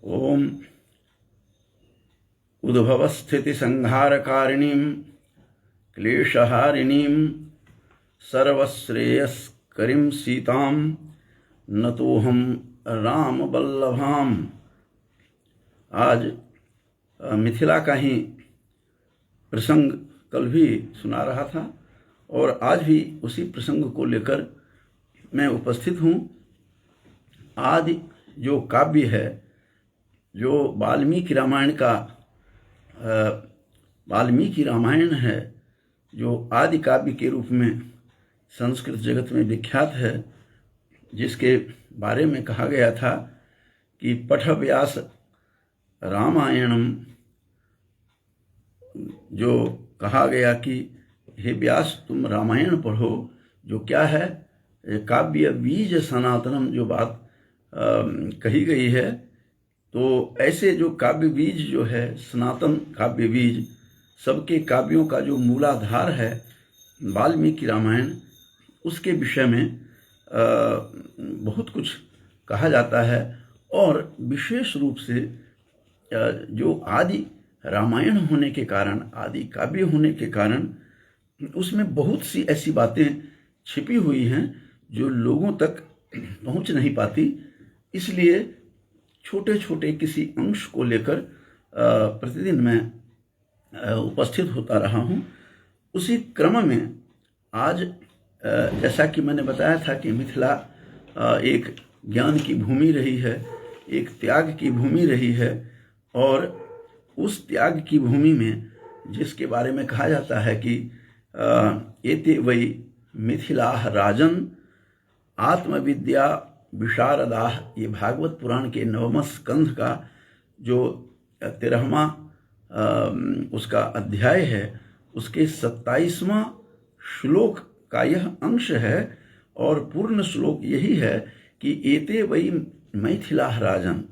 ओम उद्भवस्थितिसंहारकारिणीं क्लेशहारिणीं सर्वश्रेयस्करीं सीतां नतोऽहं रामवल्लभाम्। आज मिथिला का ही प्रसंग कल भी सुना रहा था और आज भी उसी प्रसंग को लेकर मैं उपस्थित हूँ। आदि जो काव्य है, जो वाल्मीकि रामायण है, जो आदि काव्य के रूप में संस्कृत जगत में विख्यात है, जिसके बारे में कहा गया था कि पठ व्यास रामायणम, जो कहा गया कि हे व्यास तुम रामायण पढ़ो, जो क्या है काव्य बीज सनातनम, जो बात कही गई है। तो ऐसे जो काव्य बीज जो है, सनातन काव्य बीज, सबके काव्यों का जो मूलाधार है वाल्मीकि रामायण, उसके विषय में बहुत कुछ कहा जाता है। और विशेष रूप से जो आदि रामायण होने के कारण, आदि काव्य होने के कारण, उसमें बहुत सी ऐसी बातें छिपी हुई हैं जो लोगों तक पहुंच नहीं पाती। इसलिए छोटे छोटे किसी अंश को लेकर प्रतिदिन मैं उपस्थित होता रहा हूं। उसी क्रम में आज जैसा कि मैंने बताया था कि मिथिला एक ज्ञान की भूमि रही है, एक त्याग की भूमि रही है, और उस त्याग की भूमि में जिसके बारे में कहा जाता है कि एते वै मिथिलाः राजन् आत्मविद्या विशारदाः, ये भागवत पुराण के 9वें स्कंध का जो 13वां उसका अध्याय है, उसके 27वां श्लोक का यह अंश है। और पूर्ण श्लोक यही है कि एते वै मिथिलाः राजन्।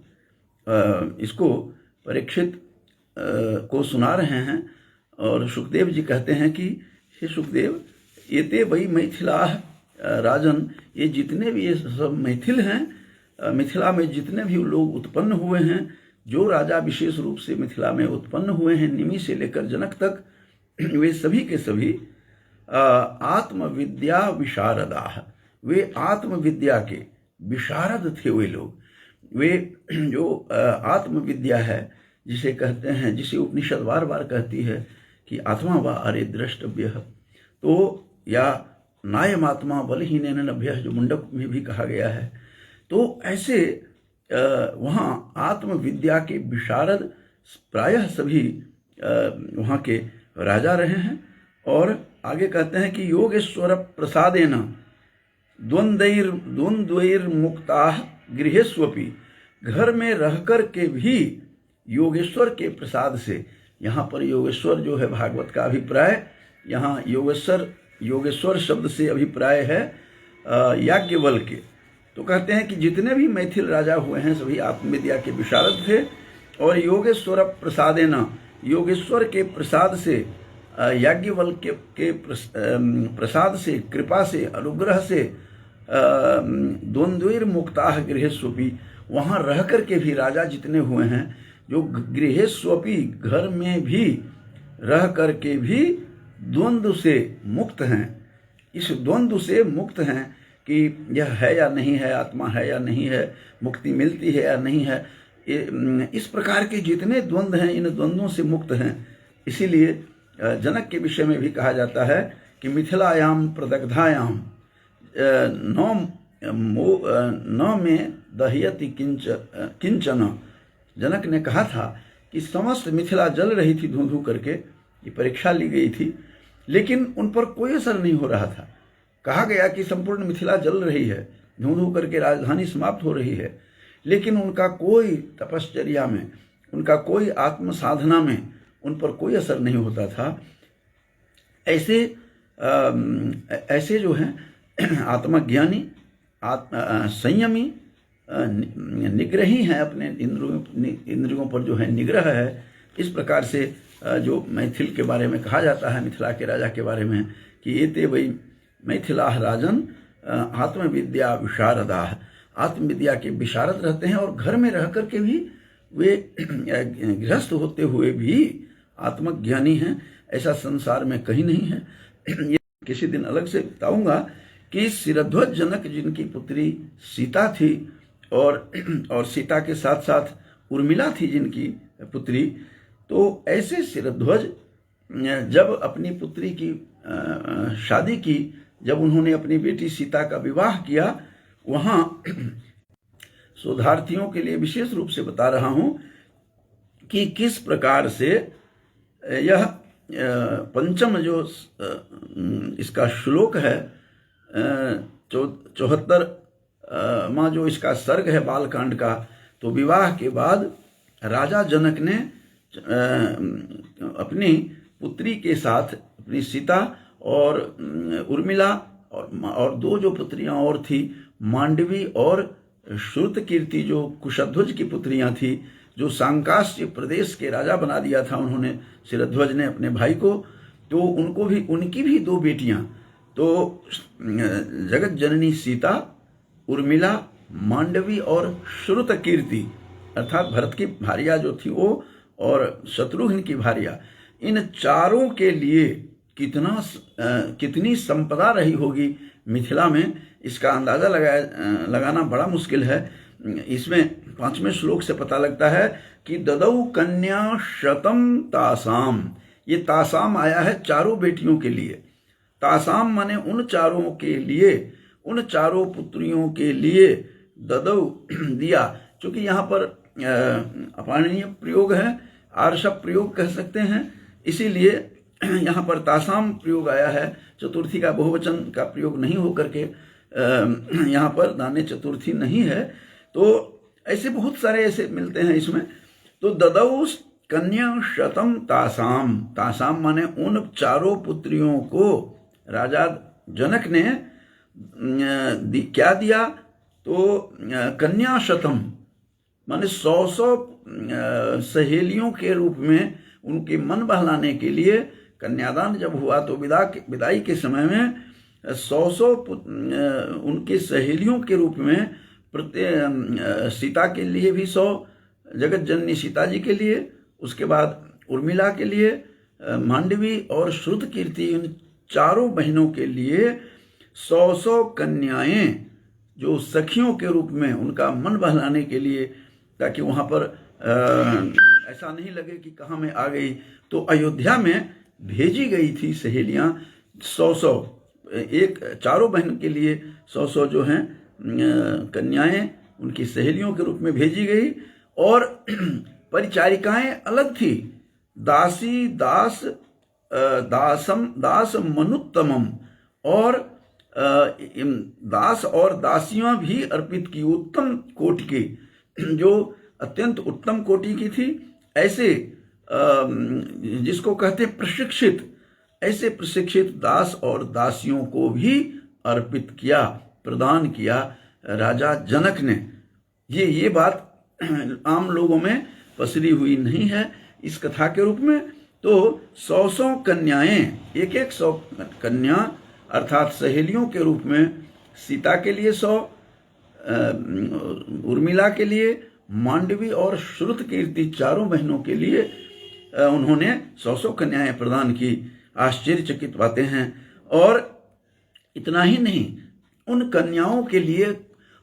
इसको परीक्षित को सुना रहे हैं और सुखदेव जी कहते हैं कि हे सुखदेव, एते वै मिथिलाः राजन, ये जितने भी ये सब मैथिल हैं, मिथिला में जितने भी लोग उत्पन्न हुए हैं, जो राजा विशेष रूप से मिथिला में उत्पन्न हुए हैं, निमि से लेकर जनक तक, वे सभी के सभी आत्मविद्या विशारदाः, वे आत्मविद्या के विशारद थे। वे लोग, वे जो आत्मविद्या है, जिसे कहते हैं, जिसे उपनिषद बार बार कहती है कि आत्मा वा अरे द्रष्टव्य, तो या नायमात्मा बलहीनेन लभ्यः, जो मुंडक में भी कहा गया है। तो ऐसे वहाँ आत्मविद्या के विशारद प्रायः सभी वहाँ के राजा रहे हैं। और आगे कहते हैं कि योगेश्वर प्रसादेन द्वंद्वैर्मुक्ताः गृहेष्वपि, घर में रहकर के भी योगेश्वर के प्रसाद से, यहाँ पर योगेश्वर जो है भागवत का अभिप्राय, यहाँ योगेश्वर शब्द से अभिप्राय है याज्ञवल्क्य। तो कहते हैं कि जितने भी मैथिल राजा हुए हैं सभी आत्मविद्या के विशारद थे। और योगेश्वर प्रसादेन, योगेश्वर के प्रसाद से, याज्ञवल्क्य के प्रसाद से, कृपा से, अनुग्रह से, द्वंद्वैर्मुक्ताः गृहेष्वपि, वहाँ रह कर के भी राजा जितने हुए हैं, जो गृहेष्वपि, घर में भी रह कर के भी द्वंद्व से मुक्त हैं। इस द्वंद्व से मुक्त हैं कि यह है या नहीं है, आत्मा है या नहीं है, मुक्ति मिलती है या नहीं है, इस प्रकार के जितने द्वंद्व हैं, इन द्वंद्वों से मुक्त हैं। इसीलिए जनक के विषय में भी कहा जाता है कि मिथिलायाम प्रदग्धायाम न में दह्यति किंचन। जनक ने कहा था कि समस्त मिथिला जल रही थी धू धू करके, ये परीक्षा ली गई थी, लेकिन उन पर कोई असर नहीं हो रहा था। कहा गया कि संपूर्ण मिथिला जल रही है, धू धू करके राजधानी समाप्त हो रही है, लेकिन उनका कोई तपश्चर्या में, उनका कोई आत्म साधना में उन पर कोई असर नहीं होता था। ऐसे जो हैं आत्मज्ञानी, संयमी, निग्रही हैं, अपने इंद्रियों पर जो है निग्रह है। इस प्रकार से जो मैथिल के बारे में कहा जाता है, मिथिला के राजा के बारे में, कि एते वै मिथिलाः राजन् आत्मविद्या विशारदाः, आत्मविद्या के विशारद रहते हैं और घर में रह करके भी वे गृहस्थ होते हुए भी आत्मज्ञानी हैं, ऐसा संसार में कहीं नहीं है। ये किसी दिन अलग से बताऊंगा कि शिरध्वज जनक जिनकी पुत्री सीता थी और सीता के साथ साथ उर्मिला थी जिनकी पुत्री, तो ऐसे शिरध्वज जब अपनी पुत्री की शादी की, जब उन्होंने अपनी बेटी सीता का विवाह किया, वहाँ शोधार्थियों के लिए विशेष रूप से बता रहा हूँ कि किस प्रकार से यह पंचम जो इसका श्लोक है, 74वां जो इसका सर्ग है बालकांड का, तो विवाह के बाद राजा जनक ने अपनी पुत्री के साथ अपनी सीता और उर्मिला और दो जो पुत्रियां और थी, मांडवी और श्रुतकीर्ति, जो कुशध्वज की पुत्रियां थी, जो सांकास्य प्रदेश के राजा बना दिया था उन्होंने, शिरध्वज ने अपने भाई को, तो उनकी भी दो बेटियां, तो जगत जननी सीता, उर्मिला, मांडवी और श्रुतकीर्ति अर्थात भरत की भार्या जो थी वो, और शत्रुघ्न की भार्या, इन चारों के लिए कितनी संपदा रही होगी मिथिला में, इसका अंदाजा लगाना बड़ा मुश्किल है। इसमें 5वें श्लोक से पता लगता है कि ददौ कन्या शतम तासाम, ये तासाम आया है चारों बेटियों के लिए। तासाम माने उन चारों के लिए, उन चारों पुत्रियों के लिए ददौ दिया। चूंकि यहाँ पर अपाणनीय प्रयोग है, आर्षभ प्रयोग कह सकते हैं, इसीलिए यहाँ पर तासाम प्रयोग आया है, चतुर्थी का बहुवचन का प्रयोग नहीं होकर के यहाँ पर दाने चतुर्थी नहीं है। तो ऐसे बहुत सारे ऐसे मिलते हैं इसमें। तो ददौ कन्या शतम तासाम, तासाम माने उन चारों पुत्रियों को राजा जनक ने क्या दिया, तो कन्या शतम माने 100 सहेलियों के रूप में उनके मन बहलाने के लिए, कन्यादान जब हुआ तो विदाई के समय में 100 उनके सहेलियों के रूप में, सीता के लिए भी 100, जगत जननी सीता जी के लिए, उसके बाद उर्मिला के लिए, मांडवी और श्रुतकीर्ति, इन चारों बहनों के लिए 100 कन्याएं जो सखियों के रूप में उनका मन बहलाने के लिए, ताकि वहां पर ऐसा नहीं लगे कि कहाँ मैं आ गई, तो अयोध्या में भेजी गई थी सहेलियां 100, एक चारों बहन के लिए 100 जो हैं कन्याएं उनकी सहेलियों के रूप में भेजी गई। और परिचारिकाएं अलग थी, दासी दास दास मनुत्तमम, और दास और दासियां भी अर्पित की, उत्तम कोटि की, जो अत्यंत उत्तम कोटि की थी। ऐसे जिसको कहते प्रशिक्षित, ऐसे प्रशिक्षित दास और दासियों को भी अर्पित किया, प्रदान किया राजा जनक ने। ये बात आम लोगों में पसरी हुई नहीं है इस कथा के रूप में। तो 100 कन्याएं, एक 100 कन्या अर्थात सहेलियों के रूप में, सीता के लिए 100, उर्मिला के लिए, मांडवी और श्रुतकीर्ति चारों बहनों के लिए उन्होंने 100 कन्याएं प्रदान की। आश्चर्यचकित बातें हैं। और इतना ही नहीं, उन कन्याओं के लिए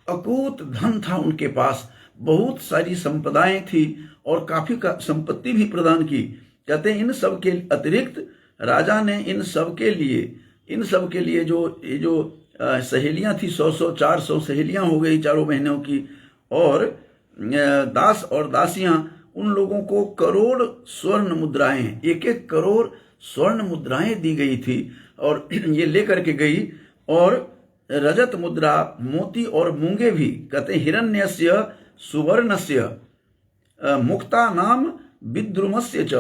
अकूत धन था उनके पास, बहुत सारी संपदाएं थी और काफी संपत्ति भी प्रदान की। कहते हैं इन सब के अतिरिक्त राजा ने इन सब के लिए जो सहेलियां थी, 100 400 सहेलियां हो गई चारों बहनों की, और दास और दासियां, उन लोगों को करोड़ स्वर्ण मुद्राएं, 1 करोड़ स्वर्ण मुद्राएं दी गई थी और ये लेकर के गई। और रजत मुद्रा, मोती और मूंगे भी, कहते हिरण्यस्य सुवर्णस्य मुक्ता नाम विद्रुमस्य च,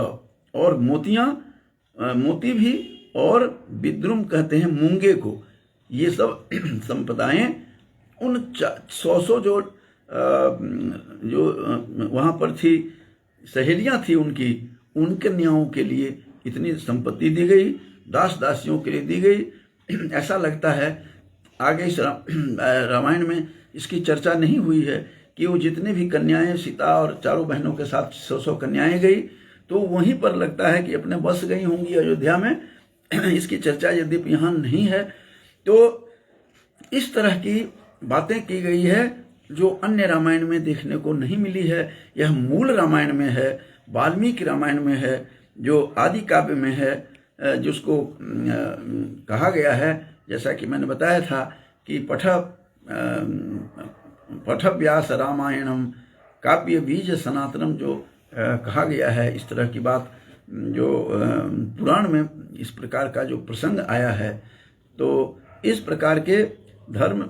और मोती भी, और विद्रुम कहते हैं मूंगे को। ये सब संपदाएं उन 100 जो वहां पर थी, सहेलियां थी उनकी, उन कन्याओं के लिए इतनी संपत्ति दी गई, दास दासियों के लिए दी गई। ऐसा लगता है, आगे इस रामायण में इसकी चर्चा नहीं हुई है कि वो जितने भी कन्याएं सीता और चारों बहनों के साथ 100 कन्याएं गई, तो वहीं पर लगता है कि अपने बस गई होंगी अयोध्या में। इसकी चर्चा यद्यपि यहाँ नहीं है। तो इस तरह की बातें की गई है जो अन्य रामायण में देखने को नहीं मिली है। यह मूल रामायण में है, वाल्मीकि रामायण में है, जो आदि काव्य में है, जिसको कहा गया है, जैसा कि मैंने बताया था कि पठ व्यास रामायणम काव्य बीज सनातनम, जो कहा गया है। इस तरह की बात जो पुराण में इस प्रकार का जो प्रसंग आया है, तो इस प्रकार के धर्म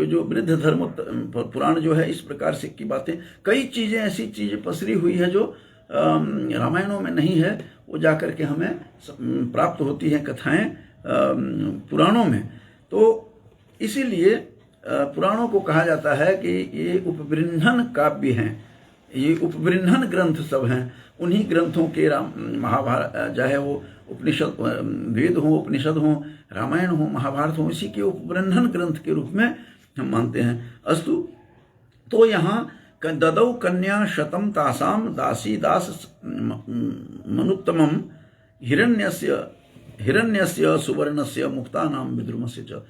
जो वृद्ध धर्म पुराण जो है, इस प्रकार से की बातें, कई चीजें ऐसी चीजें पसरी हुई है जो रामायणों में नहीं है, वो जाकर के हमें प्राप्त होती हैं कथाएं पुराणों में। तो इसीलिए पुराणों को कहा जाता है कि ये उपबृंहन काव्य हैं, ये उपबृंहन ग्रंथ सब हैं। उन्हीं ग्रंथों के महाभारत, चाहे वो उपनिषद वेद हो, उपनिषद हो, रामायण हो, महाभारत हो, इसी के उपबृंहन ग्रंथ के रूप में हम मानते हैं। अस्तु, तो यहाँ ददौ कन्या शतम तासाम दासी दास मनुत्तमम हिरण्यस्य सुवर्णस्य मुक्तानाम विद्रुमस्य च।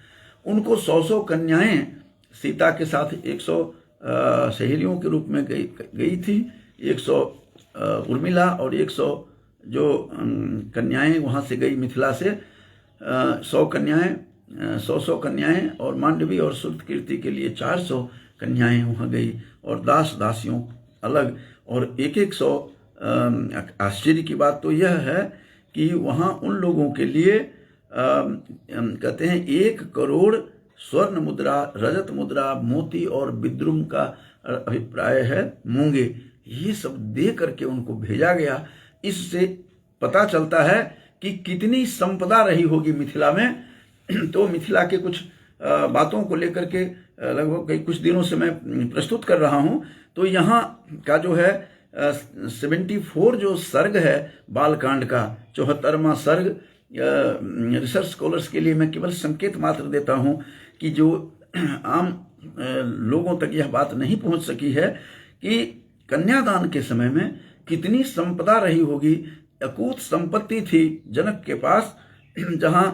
उनको 100 कन्याएं सीता के साथ 100 सहेलियों के रूप में गई थी। 100 उर्मिला और 100 जो कन्याएं वहां से गई मिथिला से, 100 कन्याएं और मांडवी और श्रुतकीर्ति के लिए 400 कन्याएं वहां गई, और दास दासियों अलग, और 100। आश्चर्य की बात तो यह है कि वहां उन लोगों के लिए कहते हैं 1 करोड़ स्वर्ण मुद्रा, रजत मुद्रा, मोती और विद्रुम का अभिप्राय है मूंगे, ये सब दे करके उनको भेजा गया। इससे पता चलता है कि कितनी संपदा रही होगी मिथिला में। तो मिथिला के कुछ बातों को लेकर के लगभग कुछ दिनों से मैं प्रस्तुत कर रहा हूं। तो यहाँ का जो है 74 जो सर्ग है बालकांड का, 74वां सर्ग, रिसर्च स्कॉलर्स के लिए मैं केवल संकेत मात्र देता हूं कि जो आम लोगों तक यह बात नहीं पहुंच सकी है कि कन्यादान के समय में कितनी संपदा रही होगी। अकूत संपत्ति थी जनक के पास, जहां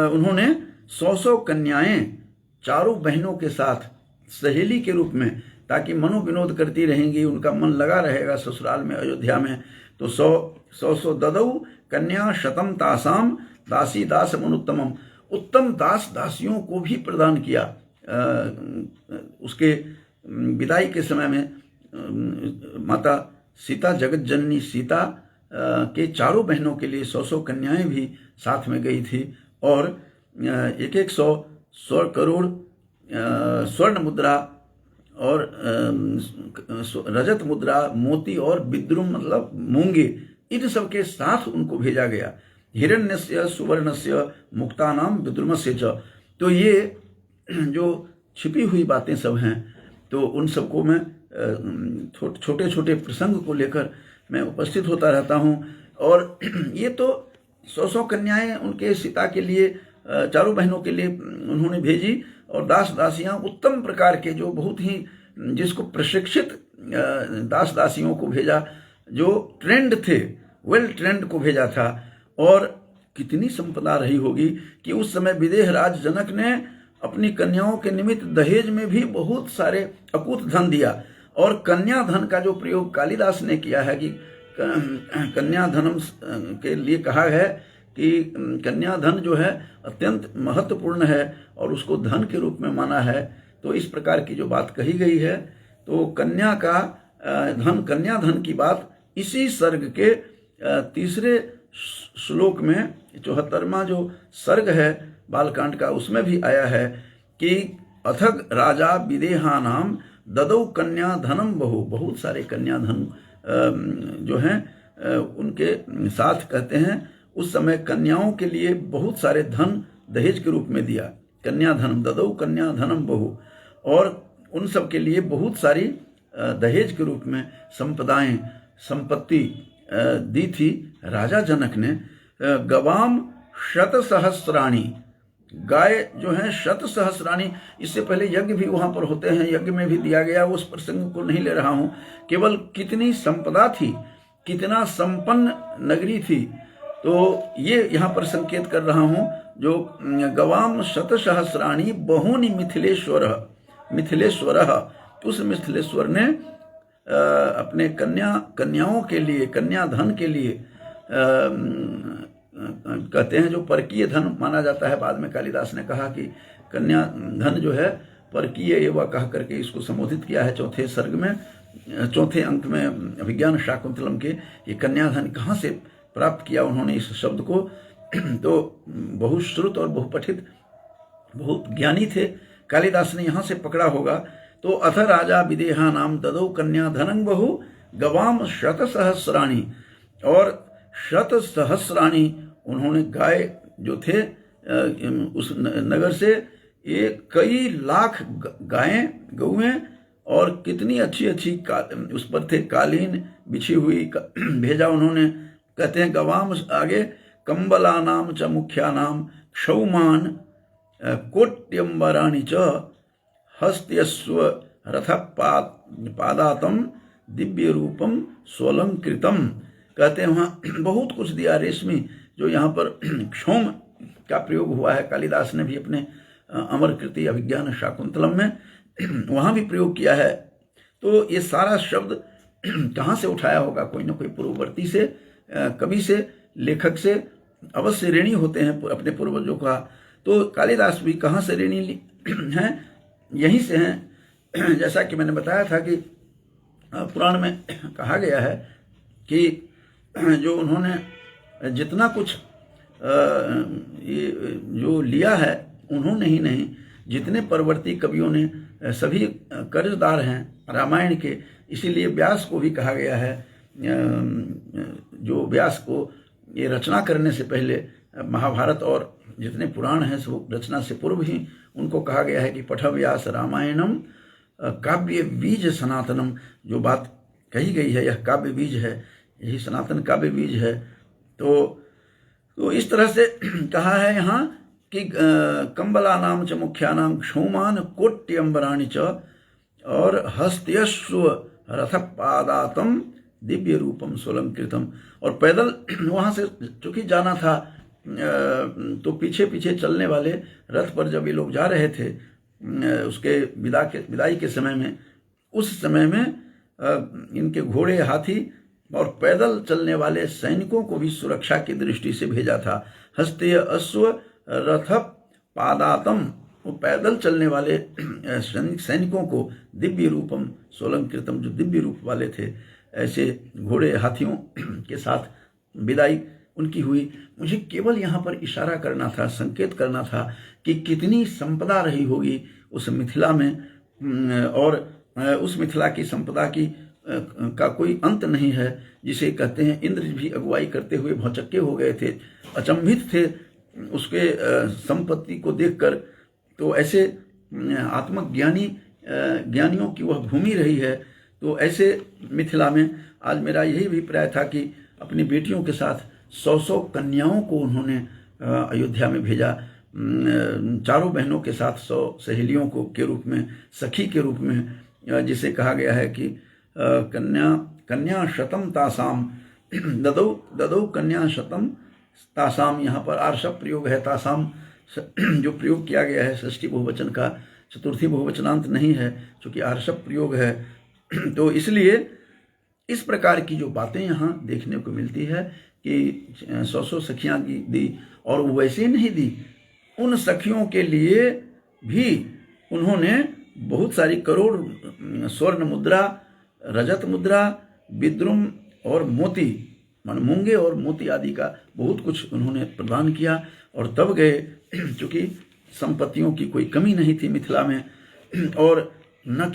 उन्होंने 100 कन्याएं चारों बहनों के साथ सहेली के रूप में, ताकि मनोविनोद करती रहेंगी, उनका मन लगा रहेगा ससुराल में, अयोध्या में। तो 100 ददौ कन्या शतम तासाम दासी दास मनुत्तमम, उत्तम दास दासियों को भी प्रदान किया। उसके विदाई के समय में माता सीता, जगत जननी सीता के चारों बहनों के लिए 100 कन्याएं भी साथ में गई थी, और 100 करोड़ स्वर्ण मुद्रा और रजत मुद्रा, मोती और विद्रुम मतलब मूंगे, इन सब के साथ उनको भेजा गया। हिरण्यस्य सुवर्णस्य मुक्तानाम विद्रुमस्य च। तो ये जो छिपी हुई बातें सब हैं, तो उन सबको मैं छोटे छोटे प्रसंग को लेकर मैं उपस्थित होता रहता हूं। और ये तो 100 कन्याएं उनके सीता के लिए, चारों बहनों के लिए उन्होंने भेजी, और दास दासियां उत्तम प्रकार के, जो बहुत ही, जिसको प्रशिक्षित दास दासियों को भेजा, जो ट्रेंड थे, वेल ट्रेंड को भेजा था। और कितनी संपदा रही होगी कि उस समय विदेह राज जनक ने अपनी कन्याओं के निमित्त दहेज में भी बहुत सारे अकूत धन दिया। और कन्या धन का जो प्रयोग कालिदास ने किया है कि कन्या धनम के लिए कहा है कि कन्या धन जो है अत्यंत महत्वपूर्ण है और उसको धन के रूप में माना है। तो इस प्रकार की जो बात कही गई है, तो कन्या का धन, कन्या धन की बात इसी सर्ग के 3 श्लोक में, 74वां जो सर्ग है बालकांड का, उसमें भी आया है कि अथक राजा विदेहानाम ददौ कन्या धनम बहु। बहुत सारे कन्या धन जो हैं उनके साथ, कहते हैं उस समय कन्याओं के लिए बहुत सारे धन दहेज के रूप में दिया। कन्या धनम ददौ कन्या धनम बहु, और उन सब के लिए बहुत सारी दहेज के रूप में संपदाएं, संपत्ति दी थी राजा जनक ने। गवाम 100 सहस्राणी, गाय जो है शत सहस्राणी, इससे पहले यज्ञ भी वहां पर होते हैं, यज्ञ में भी दिया गया, उस प्रसंग को नहीं ले रहा हूं, केवल कितनी संपदा थी, कितना संपन्न नगरी थी। तो ये यहाँ पर संकेत कर रहा हूं, जो गवाम शत सहस्राणी बहुनी मिथिलेश्वर, उस मिथिलेश्वर ने अपने कन्याओं के लिए, कन्या धन के लिए, कहते हैं जो परकीय धन माना जाता है, बाद में कालिदास ने कहा कि कन्या धन जो है परकीय एवं कह करके इसको संबोधित किया है चौथे सर्ग में, चौथे अंक में अभिज्ञान शाकुंतलम के। ये कन्या धन कहाँ से प्राप्त किया उन्होंने इस शब्द को, तो बहुश्रुत और बहुपठित, बहुत ज्ञानी थे, कालिदास ने यहाँ से पकड़ा होगा। तो अथ राजा विदेहा नाम ददौ कन्या धनं बहु गवाम शत सहस्राणी, और शत सहस्राणी उन्होंने गाय जो थे उस नगर से, ये कई लाख गायें, गौएं, और कितनी अच्छी अच्छी उस पर थे कालीन बिछी हुई भेजा उन्होंने। कहते हैं गवाम आगे कंबला नाम च मुख्या नाम क्षौमान कोट्यंबराणी च हस्त्यस्व रथ पादातम दिव्य रूपम स्वलंकृतम। कहते हैं वहाँ बहुत कुछ दिया, रेशमी, जो यहाँ पर क्षौम का प्रयोग हुआ है, कालिदास ने भी अपने अमर कृति अभिज्ञान शाकुंतलम में वहाँ भी प्रयोग किया है। तो ये सारा शब्द कहाँ से उठाया होगा, कोई ना कोई पूर्ववर्ती से, कवि से, लेखक से अवश्य ऋणी होते हैं अपने पूर्वजों का। तो कालिदास भी कहाँ से ऋणी हैं, यहीं से हैं। जैसा कि मैंने बताया था कि पुराण में कहा गया है कि जो उन्होंने जितना कुछ ये जो लिया है, उन्होंने ही नहीं, जितने परवर्ती कवियों ने सभी कर्जदार हैं रामायण के। इसीलिए व्यास को भी कहा गया है, जो व्यास को ये रचना करने से पहले महाभारत और जितने पुराण हैं वो रचना से पूर्व ही उनको कहा गया है कि पठ व्यास रामायणम काव्य बीज सनातनम। जो बात कही गई है, यह काव्य बीज है, यही सनातन काव्य बीज है। तो इस तरह से कहा है यहाँ कि कंबला नाम च मुख्या नाम क्षौमान कोट्यंबराणी च, और हस्त्यस्व रथ पादातम दिव्य रूपम स्वलंकृतम। और पैदल वहां से चूंकि जाना था, तो पीछे पीछे चलने वाले रथ पर जब ये लोग जा रहे थे उसके विदाई के समय में, उस समय में इनके घोड़े, हाथी और पैदल चलने वाले सैनिकों को भी सुरक्षा की दृष्टि से भेजा था। हस्ते अश्व रथ पादातम, वो पैदल चलने वाले सैनिकों को दिव्य रूपम सोलंकृतम, जो दिव्य रूप वाले थे, ऐसे घोड़े हाथियों के साथ विदाई उनकी हुई। मुझे केवल यहाँ पर इशारा करना था, संकेत करना था कि कितनी संपदा रही होगी उस मिथिला में, और उस मिथिला की संपदा की का कोई अंत नहीं है, जिसे कहते हैं इंद्र भी अगुवाई करते हुए भौचक्के हो गए थे, अचंभित थे उसके संपत्ति को देखकर। तो ऐसे ज्ञानियों की वह भूमि रही है। तो ऐसे मिथिला में आज मेरा यही अभिप्राय था कि अपनी बेटियों के साथ 100 कन्याओं को उन्होंने अयोध्या में भेजा, चारों बहनों के साथ 100 सहेलियों को के रूप में, सखी के रूप में, जिसे कहा गया है कि कन्या शतम तासाम ददौ कन्या शतम तासाम। यहाँ पर आर्षभ प्रयोग है, तासाम जो प्रयोग किया गया है षष्ठी बहुवचन का, चतुर्थी बहुवचनांत नहीं है, क्योंकि आर्षभ प्रयोग है। तो इसलिए इस प्रकार की जो बातें यहाँ देखने को मिलती है कि 100 सखियाँ दी, और वैसे नहीं दी, उन सखियों के लिए भी उन्होंने बहुत सारी करोड़ स्वर्ण मुद्रा, रजत मुद्रा, विद्रुम और मोती, मान मूंगे और मोती आदि का बहुत कुछ उन्होंने प्रदान किया। और तब गए, क्योंकि संपत्तियों की कोई कमी नहीं थी मिथिला में, और न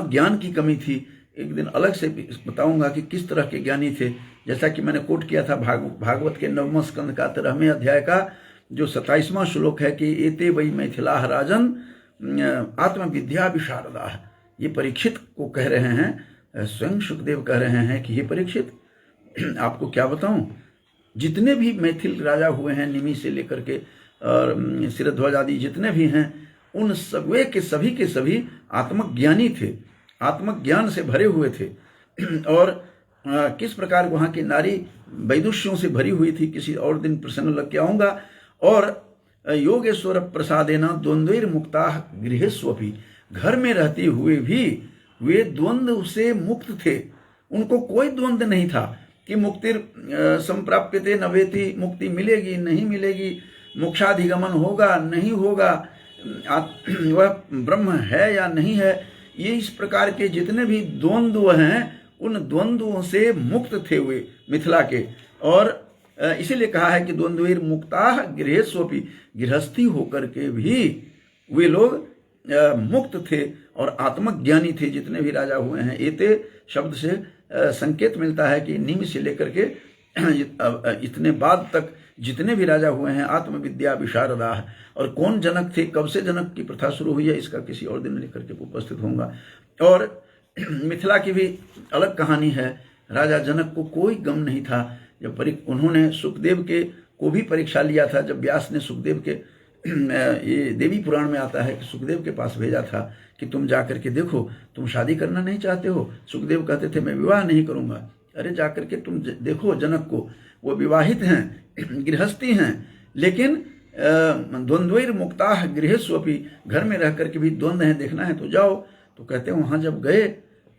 ज्ञान की कमी थी। एक दिन अलग से बताऊंगा कि किस तरह के ज्ञानी थे। जैसा कि मैंने कोट किया था भागवत के 9वें स्कंद का 13वें अध्याय का जो 27वां श्लोक है कि एते वै मैथिला राजन आत्मविद्या विशारदा। ये परीक्षित को कह रहे हैं, स्वयं सुखदेव कह रहे हैं कि ये परीक्षित, आपको क्या बताऊं, जितने भी मैथिल राजा हुए हैं, निमि से लेकर के और शिरध्वज आदि जितने भी हैं, उन सभी के सभी आत्मज्ञानी थे, आत्मज्ञान से भरे हुए थे। और किस प्रकार वहाँ की नारी वैदुष्यों से भरी हुई थी, किसी और दिन प्रसंग लग के आऊँगा। और योगेश्वर प्रसादेना द्वंद्वैर मुक्ता गृहेष्वपि, घर में रहते हुए भी वे द्वंद्व से मुक्त थे, उनको कोई द्वंद्व नहीं था कि मुक्ति संप्राप्यते नवेति, मुक्ति मिलेगी नहीं मिलेगी, मोक्षाधिगमन होगा नहीं होगा, वह ब्रह्म है या नहीं है। ये इस प्रकार के जितने भी द्वंद्व हैं, उन द्वंद्वों से मुक्त थे वे मिथिला के। और इसीलिए कहा है कि द्वंद्वैर मुक्ताः गृहेष्वपि, गृहस्थी होकर के भी वे लोग मुक्त थे और आत्मज्ञानी थे, जितने भी राजा हुए हैं। एते शब्द से संकेत मिलता है कि निम से लेकर के इतने बाद तक जितने भी राजा हुए हैं आत्मविद्या विशारदा है। और कौन जनक थे, कब से जनक की प्रथा शुरू हुई है, इसका किसी और दिन लेकर के उपस्थित होऊंगा। और मिथिला की भी अलग कहानी है। राजा जनक को कोई गम नहीं था जब उन्होंने सुखदेव के को भी परीक्षा लिया था। जब व्यास ने सुखदेव के, ये देवी पुराण में आता है कि सुखदेव के पास भेजा था कि तुम जा करके देखो, तुम शादी करना नहीं चाहते हो। सुखदेव कहते थे मैं विवाह नहीं करूंगा। अरे जाकर के तुम देखो जनक को, वो विवाहित हैं, गृहस्थी हैं, लेकिन द्वंद्वैर मुक्ताः गृहेष्वपि, घर में रह करके भी द्वंद्व है, देखना है तो जाओ। तो कहते हैं वहां जब गए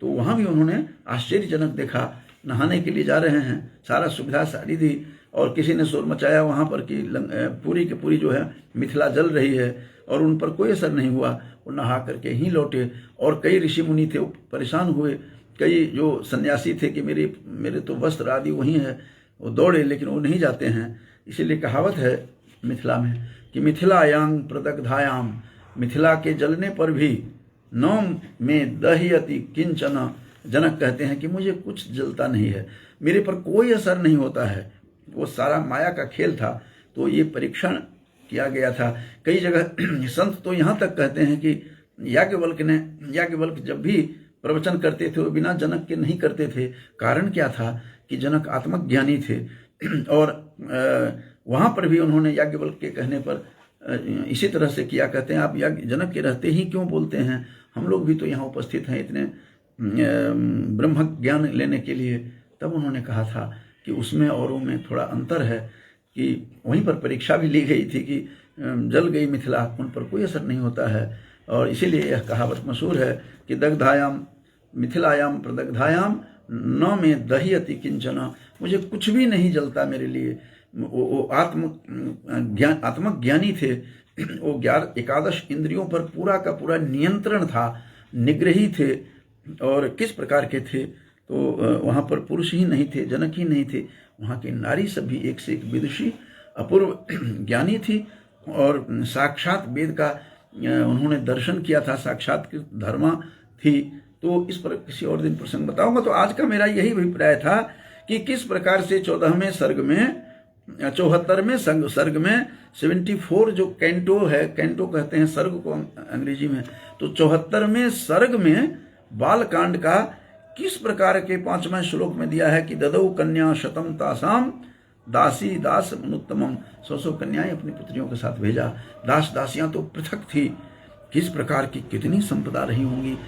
तो वहां भी उन्होंने आश्चर्यजनक देखा। नहाने के लिए जा रहे हैं, सारा सुविधा सारी थी, और किसी ने शोर मचाया वहां पर कि पूरी की पूरी जो है मिथिला जल रही है, और उन पर कोई असर नहीं हुआ। वो नहा करके ही लौटे। और कई ऋषि मुनि थे, वो परेशान हुए। कई जो सन्यासी थे कि मेरे तो वस्त्र आदि वही है, वो दौड़े, लेकिन वो नहीं जाते हैं। इसीलिए कहावत है मिथिला में कि मिथिलायां प्रदग्धायाम, मिथिला के जलने पर भी नौम में दह्यति किंचन, जनक कहते हैं कि मुझे कुछ जलता नहीं है, मेरे पर कोई असर नहीं होता है। वो सारा माया का खेल था। तो ये परीक्षण किया गया था। कई जगह संत तो यहाँ तक कहते हैं कि याज्ञवल्क्य जब भी प्रवचन करते थे वो बिना जनक के नहीं करते थे। कारण क्या था कि जनक आत्मज्ञानी थे। और वहाँ पर भी उन्होंने याज्ञवल्क्य के कहने पर इसी तरह से किया। कहते हैं आप जनक के रहते ही क्यों बोलते हैं, हम लोग भी तो यहाँ उपस्थित हैं इतने ब्रह्म ज्ञान लेने के लिए। तब उन्होंने कहा था कि उसमें और में थोड़ा अंतर है, कि वहीं पर परीक्षा भी ली गई थी कि जल गई मिथिला, उन पर कोई असर नहीं होता है। और इसीलिए यह कहावत मशहूर है कि दग्धायाम मिथिलायाम प्रदग्धायाम न में दह्यति किंचन, मुझे कुछ भी नहीं जलता मेरे लिए। वो आत्मज्ञानी थे। वो 11 इंद्रियों पर पूरा का पूरा नियंत्रण था, निग्रही थे। और किस प्रकार के थे, तो वहाँ पर पुरुष ही नहीं थे, जनक ही नहीं थे, वहाँ की नारी सभी एक से एक विदुषी अपूर्व ज्ञानी थी। और साक्षात वेद का उन्होंने दर्शन किया था, साक्षात धर्मा थी। तो इस पर किसी और दिन प्रसंग बताऊंगा। तो आज का मेरा यही अभिप्राय था कि किस प्रकार से 14वें सर्ग में, 74वें सर्ग में 74 जो कैंटो है, कैंटो कहते हैं सर्ग को अंग्रेजी में, तो 74वें सर्ग में बालकांड का किस प्रकार के 5वें श्लोक में दिया है कि ददौ कन्या शतम तासाम दासी दास मनुत्तमम, 100 कन्याएं अपनी पुत्रियों के साथ भेजा। दास दासियां तो पृथक थी, किस प्रकार की कितनी संपदा रही होंगी।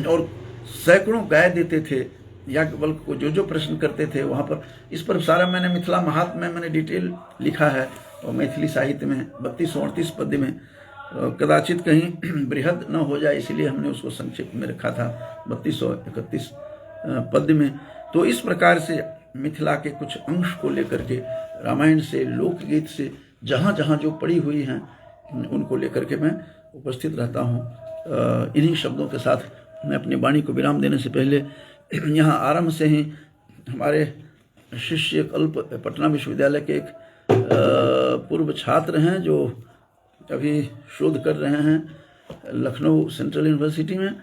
और सैकड़ों गाय देते थे याज्ञवल्क्य को, जो प्रश्न करते थे वहां पर। इस पर सारा मैंने मिथिला महात्म्य में मैंने डिटेल लिखा है, और मैथिली साहित्य में 3238 पद्य में, कदाचित कहीं बृहद न हो जाए इसलिए हमने उसको संक्षिप्त में रखा था 3231 पद्य में। तो इस प्रकार से मिथिला के कुछ अंश को लेकर के रामायण से, लोकगीत से, जहाँ जहाँ जो पड़ी हुई हैं उनको लेकर के मैं उपस्थित रहता हूँ। इन्हीं शब्दों के साथ मैं अपनी वाणी को विराम देने से पहले, यहाँ आरंभ से ही हमारे शिष्य कल्प पटना विश्वविद्यालय के एक पूर्व छात्र हैं जो अभी शोध कर रहे हैं लखनऊ सेंट्रल यूनिवर्सिटी में।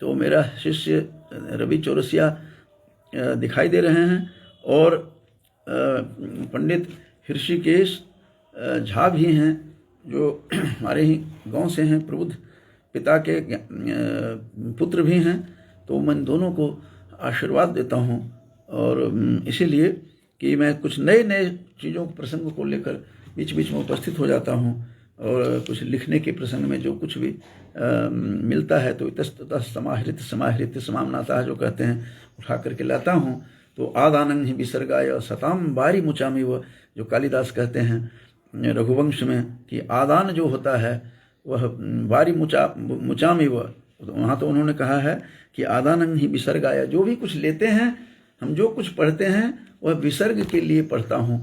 तो मेरा शिष्य रवि चौरसिया दिखाई दे रहे हैं, और पंडित ऋषिकेश झा भी हैं जो हमारे ही गांव से हैं, प्रबुद्ध पिता के पुत्र भी हैं। तो मैं दोनों को आशीर्वाद देता हूं, और इसीलिए कि मैं कुछ नए नए चीज़ों प्रसंग को लेकर बीच बीच में उपस्थित हो जाता हूँ और कुछ लिखने के प्रसंग में जो कुछ भी मिलता है तो इतस्ततः समाहृत समाहृत समामनाता जो कहते हैं उठा करके लाता हूँ। तो आदानं ही विसर्गाय सताम बारी मुचामी, वो जो कालिदास कहते हैं रघुवंश में कि आदान जो होता है वह बारी मुचामी, वह वहाँ तो उन्होंने कहा है कि आदानं ही विसर्गाय, जो भी कुछ लेते हैं हम जो कुछ पढ़ते हैं वह विसर्ग के लिए पढ़ता हूँ,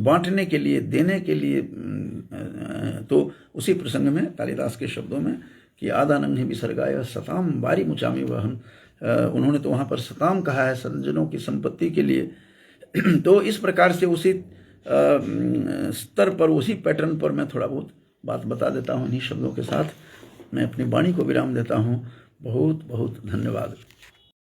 बांटने के लिए, देने के लिए। तो उसी प्रसंग में कालिदास के शब्दों में कि आदानं ही विसर्गाय सताम बारी मुचामी, वह हम उन्होंने तो वहाँ पर सताम कहा है सज्जनों की संपत्ति के लिए। तो इस प्रकार से उसी स्तर पर, उसी पैटर्न पर मैं थोड़ा बहुत बात बता देता हूँ। इन्हीं शब्दों के साथ मैं अपनी वाणी को विराम देता हूँ। बहुत बहुत धन्यवाद।